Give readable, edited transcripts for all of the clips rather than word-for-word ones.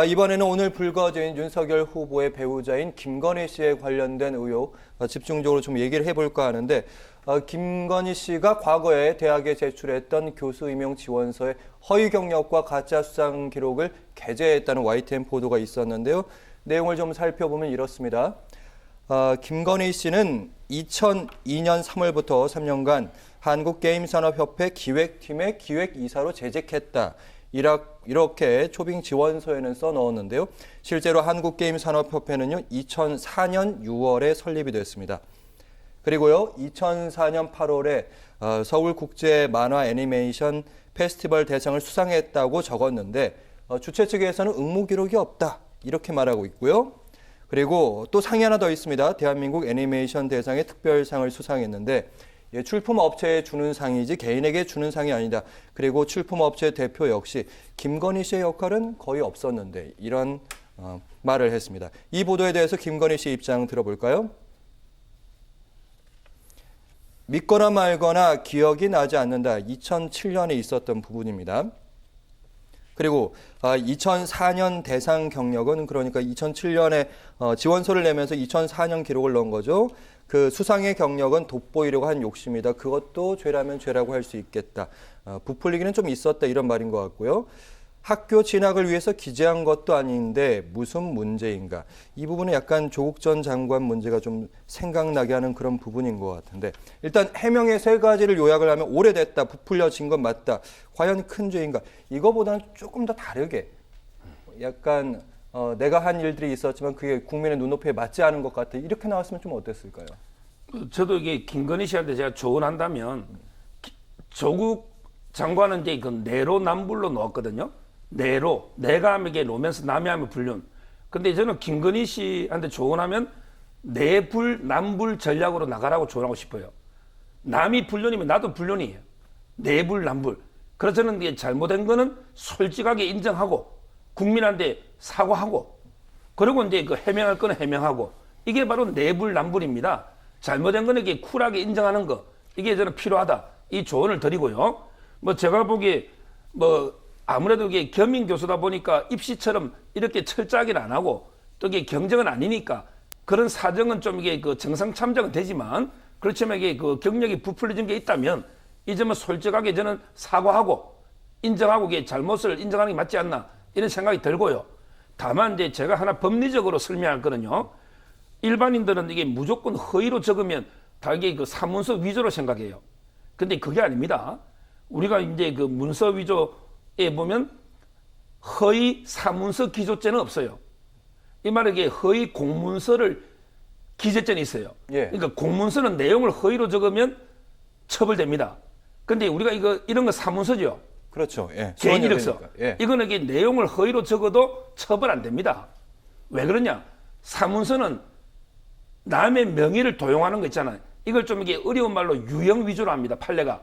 이번에는 오늘 불거진 윤석열 후보의 배우자인 김건희 씨에 관련된 의혹 집중적으로 좀 얘기를 해볼까 하는데 김건희 씨가 과거에 대학에 제출했던 교수 임용 지원서의 허위 경력과 가짜 수상 기록을 게재했다는 YTN 보도가 있었는데요. 내용을 좀 살펴보면 이렇습니다. 김건희 씨는 2002년 3월부터 3년간 한국게임산업협회 기획팀의 기획이사로 재직했다. 이렇게 초빙 지원서에는 써넣었는데요. 실제로 한국게임산업협회는요, 2004년 6월에 설립이 됐습니다. 그리고요, 2004년 8월에 서울국제만화 애니메이션 페스티벌 대상을 수상했다고 적었는데 주최 측에서는 응모 기록이 없다. 이렇게 말하고 있고요. 그리고 또 상이 하나 더 있습니다. 대한민국 애니메이션 대상의 특별상을 수상했는데 출품 업체에 주는 상이지 개인에게 주는 상이 아니다. 그리고 출품 업체 대표 역시 김건희 씨의 역할은 거의 없었는데 이런 말을 했습니다. 이 보도에 대해서 김건희 씨 입장 들어볼까요? 믿거나 말거나 기억이 나지 않는다. 2007년에 있었던 부분입니다. 그리고 2004년 대상 경력은 그러니까 2007년에 지원서를 내면서 2004년 기록을 넣은 거죠. 그 수상의 경력은 돋보이려고 한 욕심이다. 그것도 죄라면 죄라고 할 수 있겠다. 부풀리기는 좀 있었다 이런 말인 것 같고요. 학교 진학을 위해서 기재한 것도 아닌데 무슨 문제인가. 이 부분은 약간 조국 전 장관 문제가 좀 생각나게 하는 그런 부분인 것 같은데 일단 해명의 세 가지를 요약을 하면 오래됐다. 부풀려진 건 맞다. 과연 큰 죄인가. 이거보다는 조금 더 다르게 약간 내가 한 일들이 있었지만 그게 국민의 눈높이에 맞지 않은 것 같아. 이렇게 나왔으면 좀 어땠을까요? 저도 이게 김건희 씨한테 제가 조언한다면 조국 장관은 이제 그 내로남불로 놓았거든요. 내로 내가 하면 이게 로맨스, 남이 하면 불륜. 근데 저는 김건희 씨한테 조언하면 내불 남불 전략으로 나가라고 조언하고 싶어요. 남이 불륜이면 나도 불륜이에요. 내불 남불. 그래서 저는 이게 잘못된 거는 솔직하게 인정하고 국민한테 사과하고 그리고 이제 그 해명할 거는 해명하고 이게 바로 내불 남불입니다. 잘못된 거는 이게 쿨하게 인정하는 거 이게 저는 필요하다. 이 조언을 드리고요. 뭐 제가 보기에 뭐 아무래도 이게 겸임 교수다 보니까 입시처럼 이렇게 철저하게는 안 하고 또 이게 경쟁은 아니니까 그런 사정은 좀 이게 그 정상 참작은 되지만 그렇지만 이게 그 경력이 부풀려진 게 있다면 이 점은 솔직하게 저는 사과하고 인정하고 이게 잘못을 인정하는 게 맞지 않나 이런 생각이 들고요. 다만 이제 제가 하나 법리적으로 설명할 거는요. 일반인들은 이게 무조건 허위로 적으면 다 이게 그 사문서 위조로 생각해요. 근데 그게 아닙니다. 우리가 이제 그 문서 위조에 보면 허위 사문서 기조죄는 없어요. 이 말은 이게 허위 공문서를 기재죄는 있어요. 예. 그러니까 공문서는 내용을 허위로 적으면 처벌됩니다. 근데 우리가 이런 거 사문서죠. 그렇죠. 예. 개인 이력서. 예. 이거는 이게 내용을 허위로 적어도 처벌 안 됩니다. 왜 그러냐? 사문서는 남의 명의를 도용하는 거 있잖아요. 이걸 좀 이게 어려운 말로 유형 위조로 합니다. 판례가.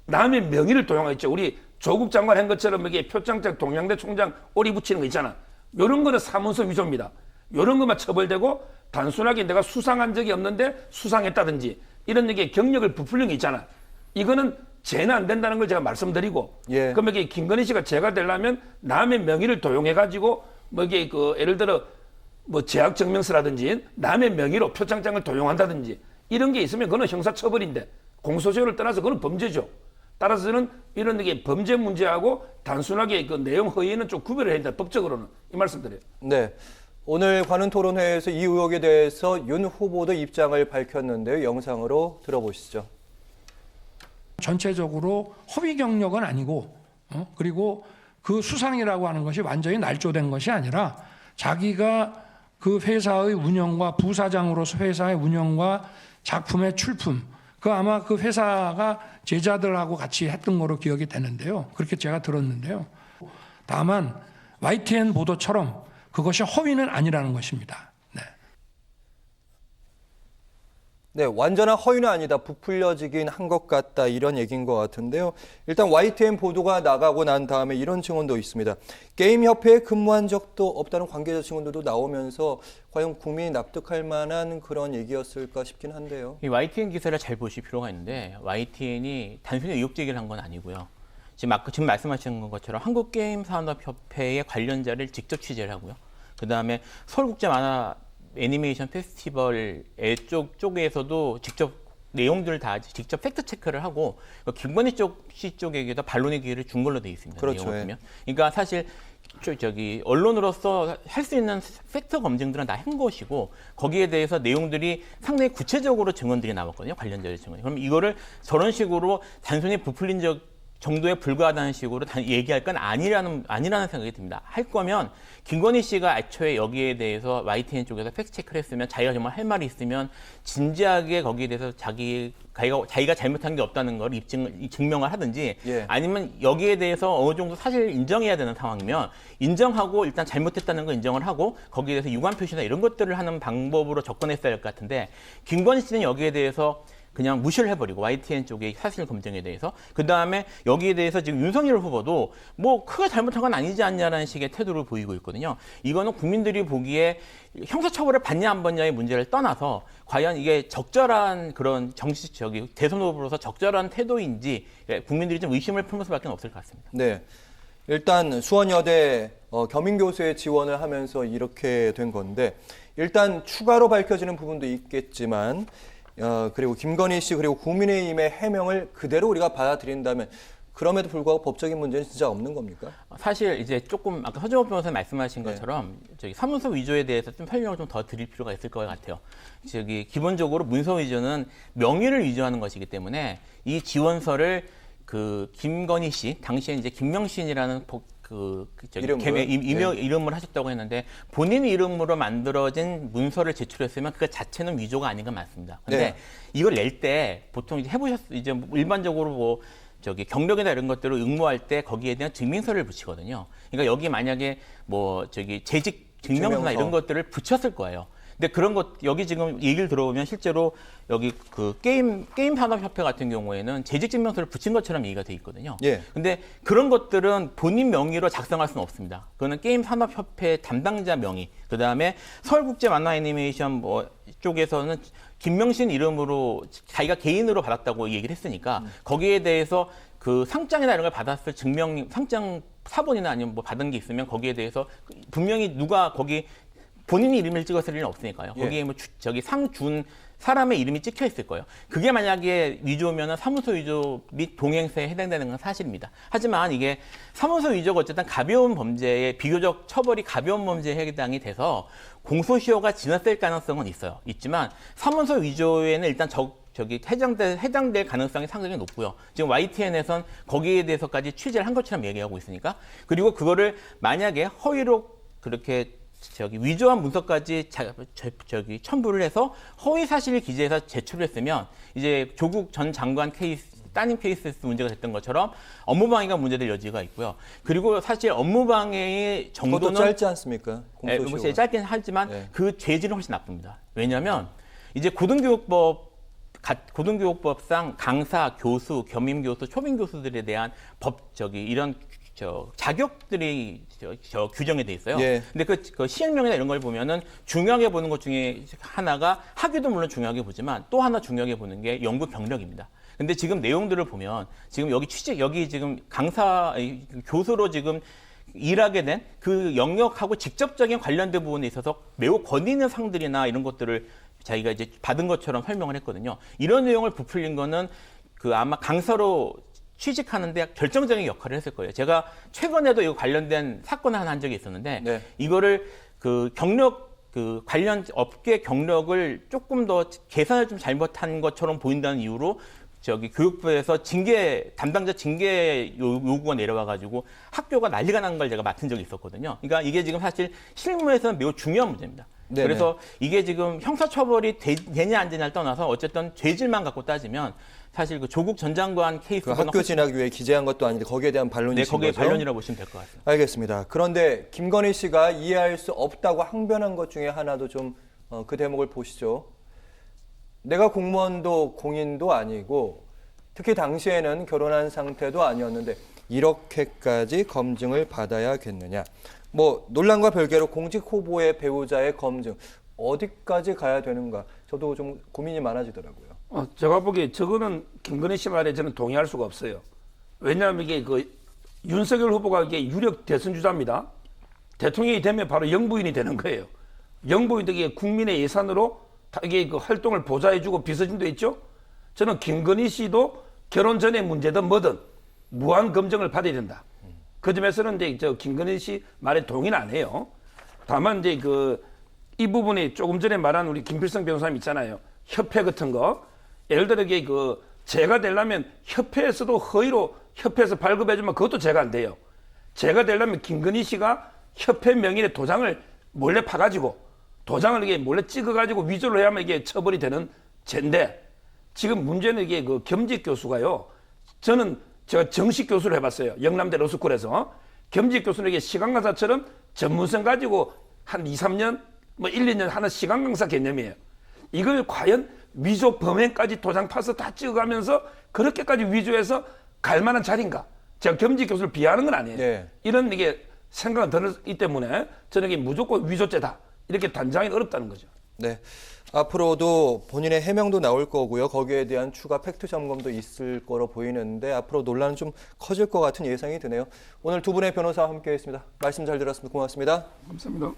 남의 명의를 도용했죠. 우리 조국 장관 한 것처럼 이게 표창장 동양대 총장 오리 붙이는 거 있잖아. 이런 거는 사문서 위조입니다. 이런 것만 처벌되고 단순하게 내가 수상한 적이 없는데 수상했다든지 이런 얘기 경력을 부풀린 게 있잖아. 이거는 죄는 안 된다는 걸 제가 말씀드리고. 예. 그럼 이게 김건희 씨가 죄가 되려면 남의 명의를 도용해가지고 뭐 이게 그 예를 들어 뭐 재학 증명서라든지 남의 명의로 표창장을 도용한다든지 이런 게 있으면 그건 형사처벌인데 공소시효를 떠나서 그건 범죄죠. 따라서는 이런 게 범죄 문제하고 단순하게 그 내용 허위는 좀 구별을 해야 된다. 법적으로는 이 말씀드려요. 네. 오늘 관훈 토론회에서 이 의혹에 대해서 윤 후보도 입장을 밝혔는데요. 영상으로 들어보시죠. 전체적으로 허위 경력은 아니고 그리고 그 수상이라고 하는 것이 완전히 날조된 것이 아니라 자기가 그 회사의 운영과 부사장으로서 회사의 운영과 작품의 출품 그 아마 그 회사가 제자들하고 같이 했던 거로 기억이 되는데요. 그렇게 제가 들었는데요. 다만 YTN 보도처럼 그것이 허위는 아니라는 것입니다. 네. 네, 완전한 허위는 아니다. 부풀려지긴 한 것 같다. 이런 얘기인 것 같은데요. 일단 YTN 보도가 나가고 난 다음에 이런 증언도 있습니다. 게임협회에 근무한 적도 없다는 관계자 증언들도 나오면서 과연 국민이 납득할 만한 그런 얘기였을까 싶긴 한데요. 이 YTN 기사를 잘 보실 필요가 있는데 YTN이 단순히 의혹 제기를 한 건 아니고요. 지금 말씀하신 것처럼 한국게임산업협회의 관련자를 직접 취재를 하고요. 그 다음에 서울국제 만화 애니메이션 페스티벌 쪽에서도 직접 내용들을 다 직접 팩트 체크를 하고 김건희 씨 쪽에게도 반론의 기회를 준 걸로 돼 있습니다. 그렇죠. 내용을 보면. 그러니까 사실 언론으로서 할 수 있는 팩트 검증들은 다 한 것이고 거기에 대해서 내용들이 상당히 구체적으로 증언들이 나왔거든요. 관련자의 증언이. 그럼 이거를 저런 식으로 단순히 부풀린 정도에 불과하다는 식으로 얘기할 건 아니라는 생각이 듭니다. 할 거면 김건희 씨가 애초에 여기에 대해서 YTN 쪽에서 팩트 체크를 했으면 자기가 정말 할 말이 있으면 진지하게 거기에 대해서 자기가 잘못한 게 없다는 걸 증명을 하든지 예. 아니면 여기에 대해서 어느 정도 사실 인정해야 되는 상황이면 인정하고 일단 잘못했다는 거 인정을 하고 거기에 대해서 유감 표시나 이런 것들을 하는 방법으로 접근했어야 할 것 같은데 김건희 씨는 여기에 대해서 그냥 무시를 해버리고 YTN 쪽의 사실 검증에 대해서 그 다음에 여기에 대해서 지금 윤석열 후보도 뭐 크게 잘못한 건 아니지 않냐라는 식의 태도를 보이고 있거든요. 이거는 국민들이 보기에 형사처벌을 받냐 안 받냐의 문제를 떠나서 과연 이게 적절한 그런 대선 후보로서 적절한 태도인지 국민들이 좀 의심을 품을 수밖에 없을 것 같습니다. 네. 일단 수원여대 겸임교수의 지원을 하면서 이렇게 된 건데 일단 추가로 밝혀지는 부분도 있겠지만 그리고 김건희 씨 그리고 국민의힘의 해명을 그대로 우리가 받아들인다면 그럼에도 불구하고 법적인 문제는 진짜 없는 겁니까? 사실 이제 조금 아까 서정호 변호사님 말씀하신 것처럼 사문서 위조에 대해서 좀 설명을 좀 더 드릴 필요가 있을 것 같아요. 기본적으로 문서 위조는 명의를 위조하는 것이기 때문에 이 지원서를 김건희 씨 당시에 이제 김명신이라는 이름을 하셨다고 했는데 본인 이름으로 만들어진 문서를 제출했으면 그 자체는 위조가 아닌 건 맞습니다. 근데 이걸 낼 때 보통 이제 일반적으로 경력이나 이런 것들을 응모할 때 거기에 대한 증명서를 붙이거든요. 그러니까 여기 만약에 재직 증명서나 이런 것들을 붙였을 거예요. 근데 그런 여기 지금 얘기를 들어보면 실제로 여기 게임 산업협회 같은 경우에는 재직증명서를 붙인 것처럼 얘기가 돼 있거든요. 예. 근데 그런 것들은 본인 명의로 작성할 수는 없습니다. 그거는 게임 산업협회 담당자 명의, 그 다음에 서울국제 만화 애니메이션 쪽에서는 김명신 이름으로 자기가 개인으로 받았다고 얘기를 했으니까 거기에 대해서 상장이나 이런 걸 받았을 상장 사본이나 아니면 받은 게 있으면 거기에 대해서 분명히 누가 거기 본인이 이름을 찍었을 일은 없으니까요. 거기에 상 준 사람의 이름이 찍혀 있을 거예요. 그게 만약에 위조면 사문서 위조 및 동행세에 해당되는 건 사실입니다. 하지만 이게 사문서 위조가 어쨌든 가벼운 범죄에 비교적 처벌이 가벼운 범죄에 해당이 돼서 공소시효가 지났을 가능성은 있지만 사문서 위조에는 일단 해당될 가능성이 상당히 높고요. 지금 YTN에선 거기에 대해서까지 취재를 한 것처럼 얘기하고 있으니까 그리고 그거를 만약에 허위로 그렇게 위조한 문서까지 첨부를 해서 허위 사실을 기재해서 제출했으면 이제 조국 전 장관 따님 케이스에서 문제가 됐던 것처럼 업무방해가 문제될 여지가 있고요. 그리고 사실 업무방해의 정도는 그것도 짧지 않습니까? 공소시효가. 짧긴 하지만 그 죄질은 훨씬 나쁩니다. 왜냐하면 이제 고등교육법상 강사, 교수, 겸임교수, 초빙교수들에 대한 이런 자격들이 규정이 돼 있어요. 예. 근데 그 시행령이나 이런 걸 보면은 중요하게 보는 것 중에 하나가 학위도 물론 중요하게 보지만 또 하나 중요하게 보는 게 연구 경력입니다. 근데 지금 내용들을 보면 지금 여기 지금 교수로 지금 일하게 된 그 영역하고 직접적인 관련된 부분에 있어서 매우 권위 있는 상들이나 이런 것들을 자기가 이제 받은 것처럼 설명을 했거든요. 이런 내용을 부풀린 거는 아마 강사로 취직하는데 결정적인 역할을 했을 거예요. 제가 최근에도 이거 관련된 사건을 하나 한 적이 있었는데 이거를 관련 업계 경력을 조금 더 계산을 좀 잘못한 것처럼 보인다는 이유로 교육부에서 담당자 징계 요구가 내려와가지고 학교가 난리가 난 걸 제가 맡은 적이 있었거든요. 그러니까 이게 지금 사실 실무에서는 매우 중요한 문제입니다. 네네. 그래서 이게 지금 형사처벌이 되냐 안 되냐를 떠나서 어쨌든 죄질만 갖고 따지면 사실 조국 전 장관 케이스가 학교 진학 위에 기재한 것도 아닌데 거기에 대한 반론이신 거기에 거죠? 반론이라고 보시면 될 것 같습니다. 알겠습니다. 그런데 김건희 씨가 이해할 수 없다고 항변한 것 중에 하나도 좀 그 대목을 보시죠. 내가 공무원도 공인도 아니고 특히 당시에는 결혼한 상태도 아니었는데 이렇게까지 검증을 받아야겠느냐. 논란과 별개로 공직 후보의 배우자의 검증 어디까지 가야 되는가. 저도 좀 고민이 많아지더라고요. 제가 보기에 저거는 김건희 씨 말에 저는 동의할 수가 없어요. 왜냐하면 이게 윤석열 후보가 이게 유력 대선 주자입니다. 대통령이 되면 바로 영부인이 되는 거예요. 영부인도 이게 국민의 예산으로 다 이게 그 활동을 보좌해주고 비서진도 있죠. 저는 김건희 씨도 결혼 전에 문제든 뭐든 무한 검증을 받아야 된다. 그 점에서는 이제 저 김건희 씨 말에 동의는 안 해요. 다만 이제 이 부분이 조금 전에 말한 우리 김필성 변호사님 있잖아요. 협회 같은 거. 예를 들어 이게 제가 되려면 협회에서도 허위로 협회에서 발급해주면 그것도 제가 안 돼요. 제가 되려면 김건희 씨가 협회 명의의 도장을 몰래 파가지고 도장을 이게 몰래 찍어가지고 위조를 해야만 이게 처벌이 되는 죄인데 지금 문제는 이게 겸직 교수가요. 제가 정식 교수를 해봤어요. 영남대 로스쿨에서. 겸직 교수는 이게 시간 강사처럼 전문성 가지고 한 2, 3년, 뭐 1, 2년 하는 시간 강사 개념이에요. 이걸 과연 위조 범행까지 도장 파서 다 찍어가면서 그렇게까지 위조해서 갈 만한 자리인가? 제가 겸직 교수를 비하하는 건 아니에요. 네. 이런 이게 생각은 들었기 때문에 저는 이게 무조건 위조죄다. 이렇게 단정하기는 어렵다는 거죠. 네. 앞으로도 본인의 해명도 나올 거고요. 거기에 대한 추가 팩트 점검도 있을 거로 보이는데 앞으로 논란은 좀 커질 것 같은 예상이 드네요. 오늘 두 분의 변호사와 함께했습니다. 말씀 잘 들었습니다. 고맙습니다. 감사합니다.